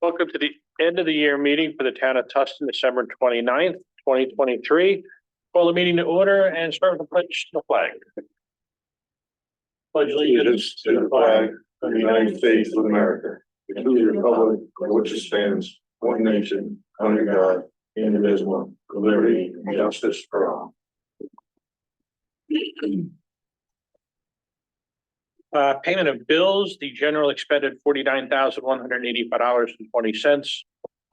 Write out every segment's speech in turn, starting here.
Welcome to the end of the year meeting for the town of Tusten, December 29th, 2023. Call the meeting to order and start with the pledge to the flag. Pledge Allegiance to the flag of the United States of America, and to the republic for which it stands, one nation, under God, indivisible, with liberty and justice for all. Payment of bills, the general expended $49,185.20.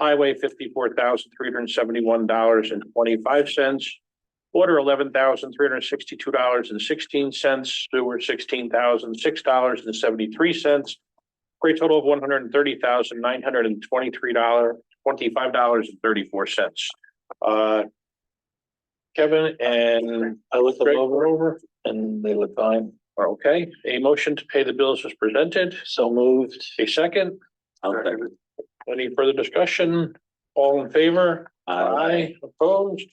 Highway $54,371.25. Water $11,362.16. Sewer $16,006.73. For a total of $130,923.25.34. Kevin and I looked them Greg over and they look fine. are okay. A motion to pay the bills is presented. So moved. A second. I'll second. Any further discussion? All in favor? Aye. Opposed?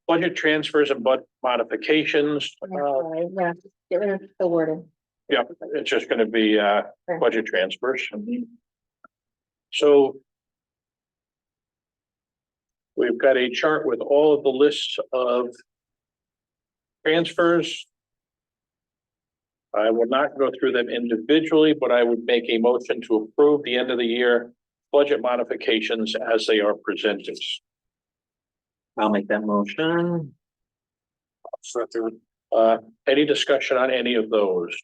Budget transfers and budget modifications. Yeah, get rid of the wording. Yeah, it's just gonna be budget transfers. So we've got a chart with all of the lists of transfers. I will not go through them individually, but I would make a motion to approve the end of the year budget modifications as they are presented. I'll make that motion. Any discussion on any of those?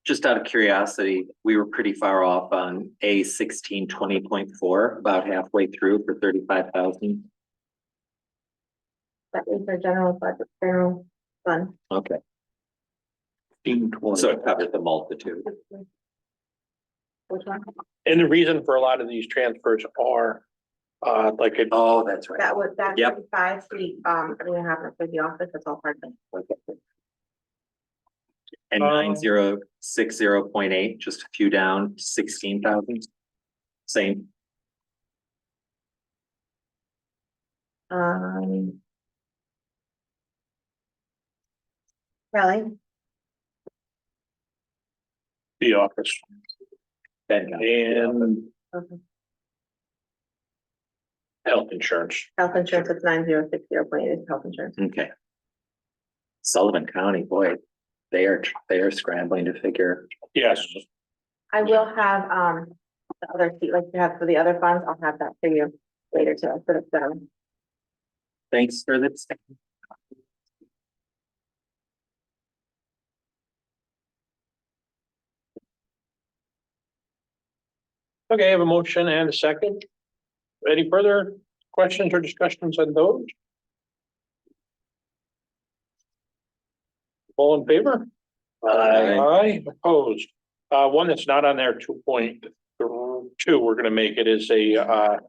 Just out of curiosity, we were pretty far off on A 1620.4, about halfway through for 35,000. That is our general budget, general fund. Okay, 1520. so it covers the multitude. Which one? And the reason for a lot of these transfers are like it, Oh, that's right. That was, that's Yep. 5 feet, everything happened for the office, that's all part of it. And 9060.8, just a few down, 16,000. Same. Really? the office Then and Okay. health insurance. Health insurance, it's 9060.8 is health insurance. okay. Sullivan County, boy, they are scrambling to figure. Yes, I will have, the other sheet, like you have for the other funds, I'll have that for you later too, I'll put it down. Thanks for this. okay, I have a motion and a second. Any further questions or discussions on those? All in favor? Aye, opposed. One that's not on there, 2.2, we're gonna make it is a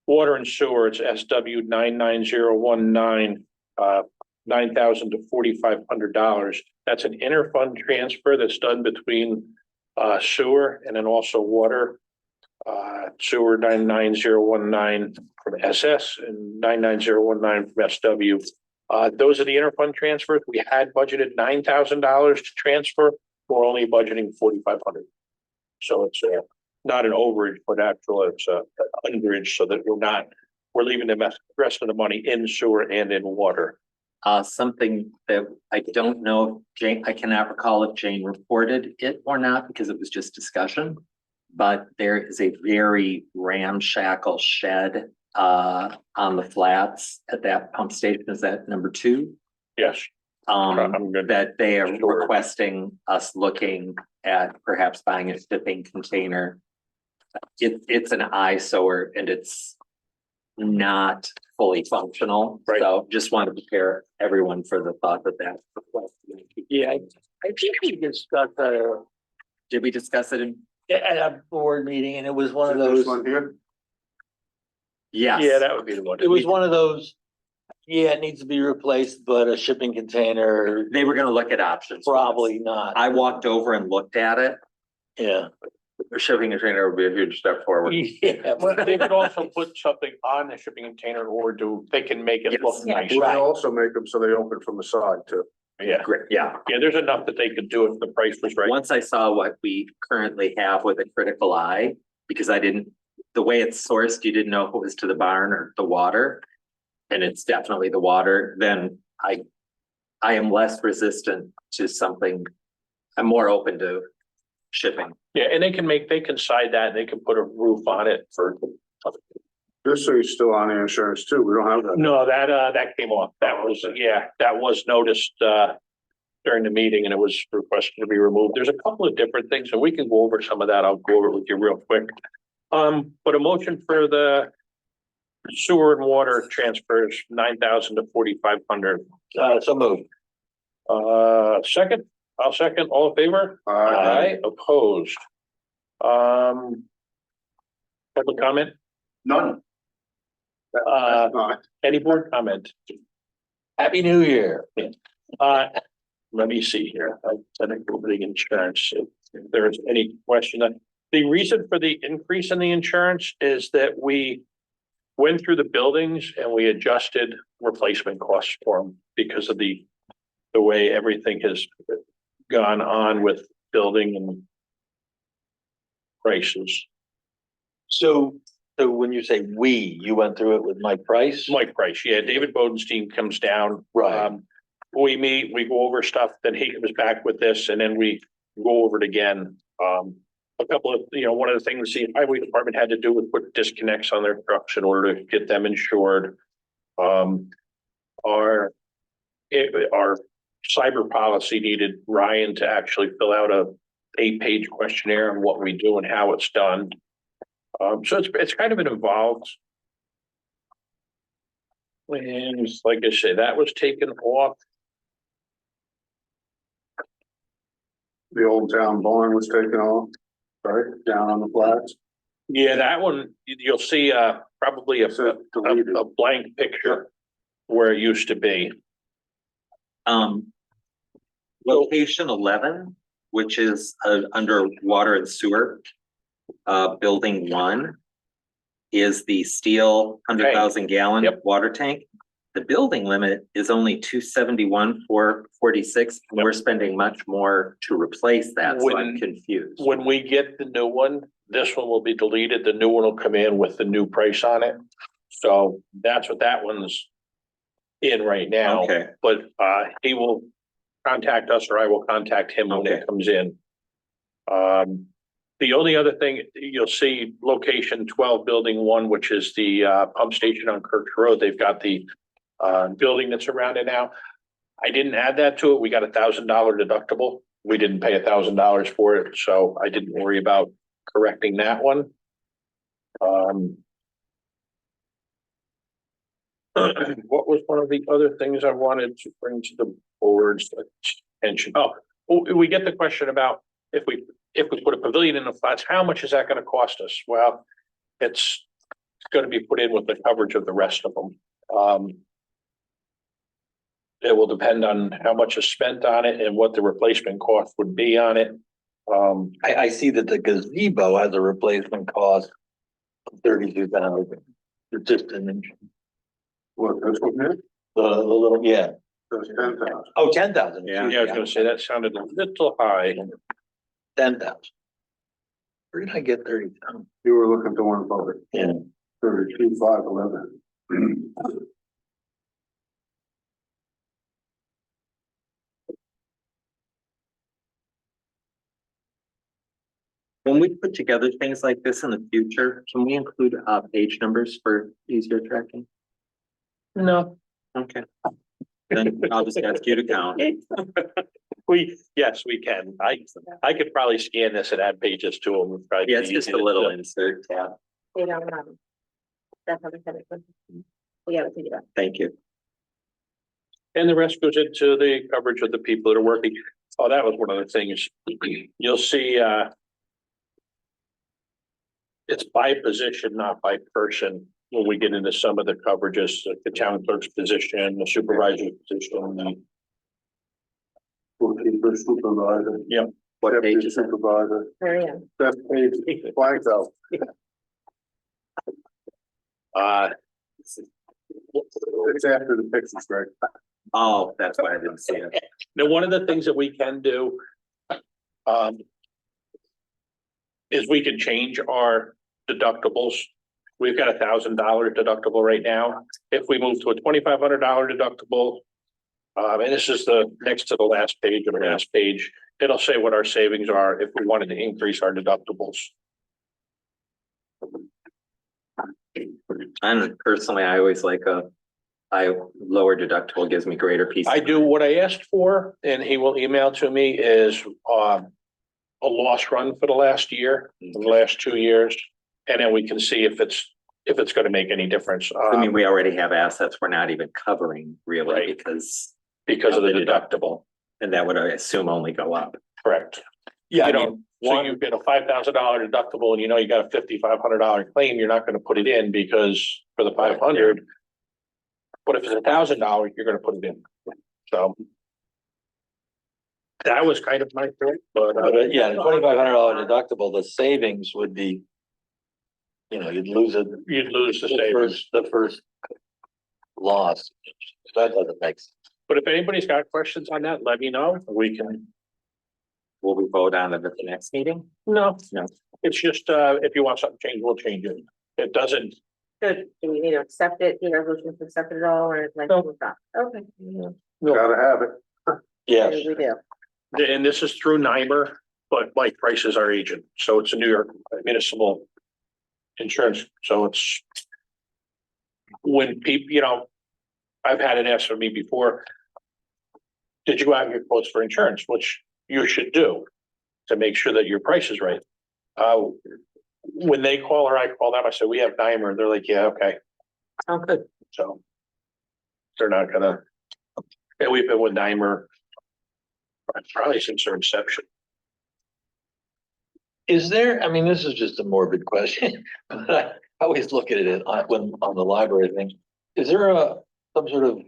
water and sewer, it's SW 99019, $9,000 to $4,500. That's an interfund transfer that's done between sewer and then also water. Sewer 99019 from SS and 99019 from SW. Those are the interfund transfers. We had budgeted $9,000 to transfer. We're only budgeting $4,500. So it's not an overage, but actual it's a underage, so that we're leaving the rest of the money in sewer and in water. Something that I don't know if Jane, I cannot recall if Jane reported it or not because it was just discussion. But there is a very ramshackle shed on the flats at that pump station. Is that number 2? Yes. I'm good. That they are requesting us looking at perhaps buying a shipping container. It's an eyesore and it's not fully functional. Right. So just want to prepare everyone for the thought that request. Yeah, I think we discussed Did we discuss it in? at a board meeting, and it was one of This those, one here, Yes. Yeah, that would be the one. it was one of those, yeah, it needs to be replaced, but a shipping container, They were gonna look at options. probably not. I walked over and looked at it. Yeah. a shipping container would be a huge step forward. Yeah, Well, they could also put something on the shipping container or they can make it look Yes. nice. We Right. also make them so they open from the side too. Yeah, Great, yeah. yeah, there's enough that they could do if the price was right. Once I saw what we currently have with a critical eye, because I didn't, the way it's sourced, you didn't know if it was to the barn or the water. And it's definitely the water, then I am less resistant to something. I'm more open to shipping. Yeah, and they can side that, they can put a roof on it for. Just so you're still on the insurance too, we don't have that. No, that came off. That was, yeah, that was noticed, during the meeting and it was requested to be removed. There's a couple of different things and we can go over some of that. I'll go over it with you real quick. But a motion for the sewer and water transfers, 9,000 to 4,500. So moved. Second, I'll second. All in favor? Opposed. Public comment? None. Any board comment? Happy New Year. Let me see here. I think we're the insurance. If there's any question, the reason for the increase in the insurance is that we went through the buildings and we adjusted replacement costs for them because of the way everything has gone on with building and prices. So when you say we, you went through it with Mike Price? Mike Price, yeah, David Bodenstein comes down. Right. We meet, we go over stuff, then he comes back with this, and then we go over it again. A couple of, one of the things the highway department had to do was put disconnects on their trucks in order to get them insured. Our cyber policy needed Ryan to actually fill out a 8-page questionnaire on what we do and how it's done. So it's kind of an involved. And like I say, that was taken off. The old town barn was taken off, right, down on the flats. Yeah, that one, you'll see probably a blank picture where it used to be. Location 11, which is under water and sewer. Building 1 is the steel 100,000 gallon Yep. water tank. The building limit is only 271, 446. And we're spending much more to replace that, so I'm confused. When we get the new one, this one will be deleted. The new one will come in with the new price on it. So that's what that one's in right now. Okay. But he will contact us or I will contact him when Okay. it comes in. The only other thing you'll see location 12 building 1, which is the pump station on Kirk Road. They've got the building that's around it now. I didn't add that to it. We got $1,000 deductible. We didn't pay $1,000 for it, so I didn't worry about correcting that one. What was one of the other things I wanted to bring to the board's attention? Oh, we get the question about if we put a pavilion in the flats, how much is that going to cost us? Well, it's going to be put in with the coverage of the rest of them. It will depend on how much is spent on it and what the replacement cost would be on it. I see that the gazebo has a replacement cost of 32,000. It's just an inch. What, this one here? The little, yeah. That's 10,000. Oh, 10,000. Yeah. Yeah, I was gonna say that sounded a little high. 10,000. Where did I get 30,000? You were looking to one public, Yeah. 32,511. When we put together things like this in the future, can we include page numbers for easier tracking? No. Okay. Then I'll just ask you to count. Yes, we can. I could probably scan this and add pages to them. It'd probably be Yeah, it's just easy a to little do. insert tab. They don't, that's how they said it. We gotta figure it out. Thank you. And the rest goes into the coverage of the people that are working. Oh, that was one of the things. You'll see, it's by position, not by person, when we get into some of the coverages, like the town clerk's position, the supervisor's position, the Bookkeeper, supervisor. Yeah. What Deputy page is that? supervisor. Very young. That's page blank out. uh, It's after the pictures, Greg. Oh, that's why I didn't see it. Now, one of the things that we can do, is we can change our deductibles. We've got $1,000 deductible right now. If we move to a $2,500 deductible, and this is the next to the last page or the last page, it'll say what our savings are if we wanted to increase our deductibles. And personally, I always like lower deductible gives me greater peace. I do what I asked for, and he will email to me is, a loss run for the last year, the last 2 years. And then we can see if it's gonna make any difference. I mean, we already have assets we're not even covering really Right. because of the deductible. and that would, I assume, only go up. Correct. Yeah, You I know, mean, so you get a $5,000 deductible and you know you got a $5,500 claim, you're not gonna put it in because for the 500. But if it's $1,000, you're gonna put it in. So. That was kind of my point, but yeah, the $2,500 deductible, the savings would be. You know, you'd lose it. you'd lose the The savings. first loss. That doesn't make sense. But if anybody's got questions on that, let me know. We can, Will we vote on it at the next meeting? no, No. it's just, if you want something changed, we'll change it. It doesn't, Do we need to accept it, the resolution to accept it all, or like, No. move on? Okay. Gotta have it. Yeah, Maybe we do. and this is through NYMER, but Mike Price is our agent, so it's a New York municipal insurance, so it's when people, you know, I've had it asked of me before, did you have your quotes for insurance, which you should do to make sure that your price is right. When they call or I call them, I say, we have NYMER, they're like, yeah, okay, Oh, good. so they're not gonna, and we've been with NYMER probably since their inception. is there, I mean, this is just a morbid question, but I always look at it on the library thing. Is there some sort of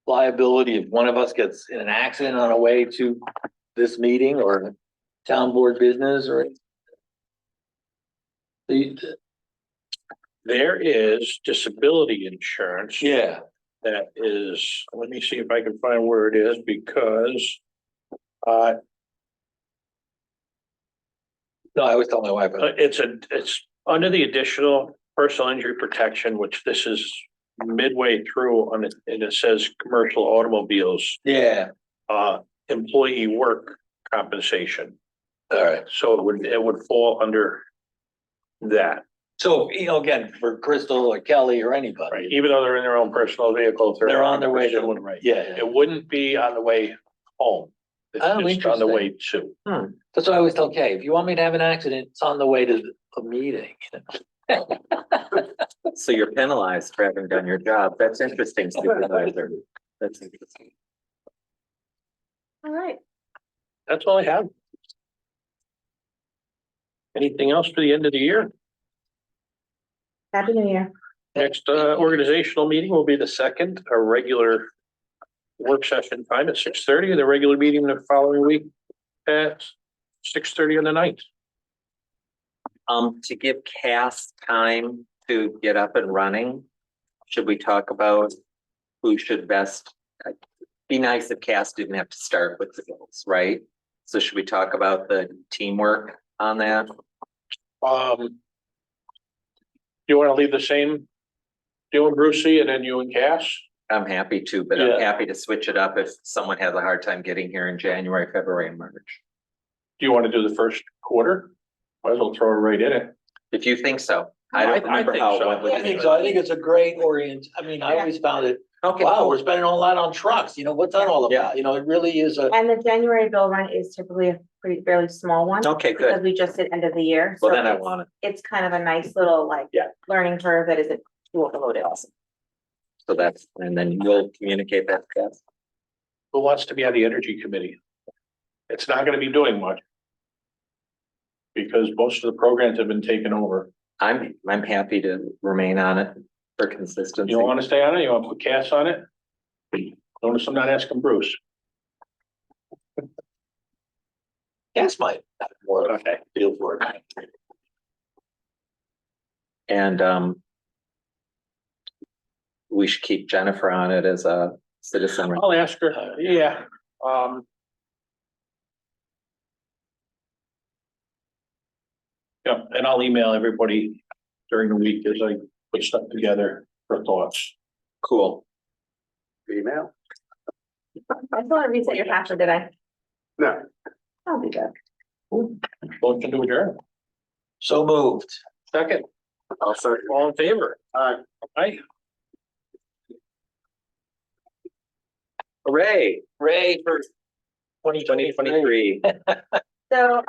liability if one of us gets in an accident on our way to this meeting or town board business or? There is disability insurance. Yeah, That is, let me see if I can find where it is because, no, I always tell my wife, it's under the additional personal injury protection, which this is midway through on it, and it says commercial automobiles, yeah, employee work compensation. all right. So it would fall under that, So, you know, again, for Crystal or Kelly or right? anybody, Even though they're in their own personal vehicle, if they're on their way to, right? yeah. It wouldn't be on the way home. Oh, It's just on the interesting. way to. That's what I always tell Kay, if you want me to have an accident, it's on the way to a meeting. So you're penalized for having done your job. That's interesting, supervisor. That's interesting. All right. That's all I have. Anything else for the end of the year? Happy New Year. Next organizational meeting will be the second, a regular work session time at 6:30, and the regular meeting the following week at 6:30 on the 9th. To give Cass time to get up and running, should we talk about who should best? Be nice if Cass didn't have to start with the goals, right? So should we talk about the teamwork on that? You want to leave the same, you and Brucey, and then you and Cass? I'm happy to, but I'm Yeah. happy to switch it up if someone has a hard time getting here in January, February, and March. Do you want to do the first quarter? Might as well throw it right in it. If you think so. I I don't remember think how it so. went with I think you. so. I think it's a great I mean, I always found it, Okay, wow, cool. we're spending a lot on trucks, you know, what's that all Yeah. about? You know, it really is a, And the January bill run is typically a fairly small one. Okay, Because good. we just did end of the year. Well, so then I it's- want it. It's kind of a nice little like. Yeah. Learning curve that isn't too overloaded. Awesome. So that's, and then you'll communicate that, Cass. Who wants to be on the energy committee? It's not going to be doing much. Because most of the programs have been taken over. I'm happy to remain on it for consistency. You don't want to stay on it? You want to put Cass on it? Notice I'm not asking Bruce. Cass might have more of a Okay. feel for it. And we should keep Jennifer on it as a citizen. I'll ask her, yeah, um. Yeah, and I'll email everybody during the week as I put stuff together for thoughts. Cool. Email? I just want to reset your password, did I? No. I'll do that. Motion to adjourn. So moved. Second, I'll second. all in favor? Aye. Aye. Hooray, Ray for 2023. So,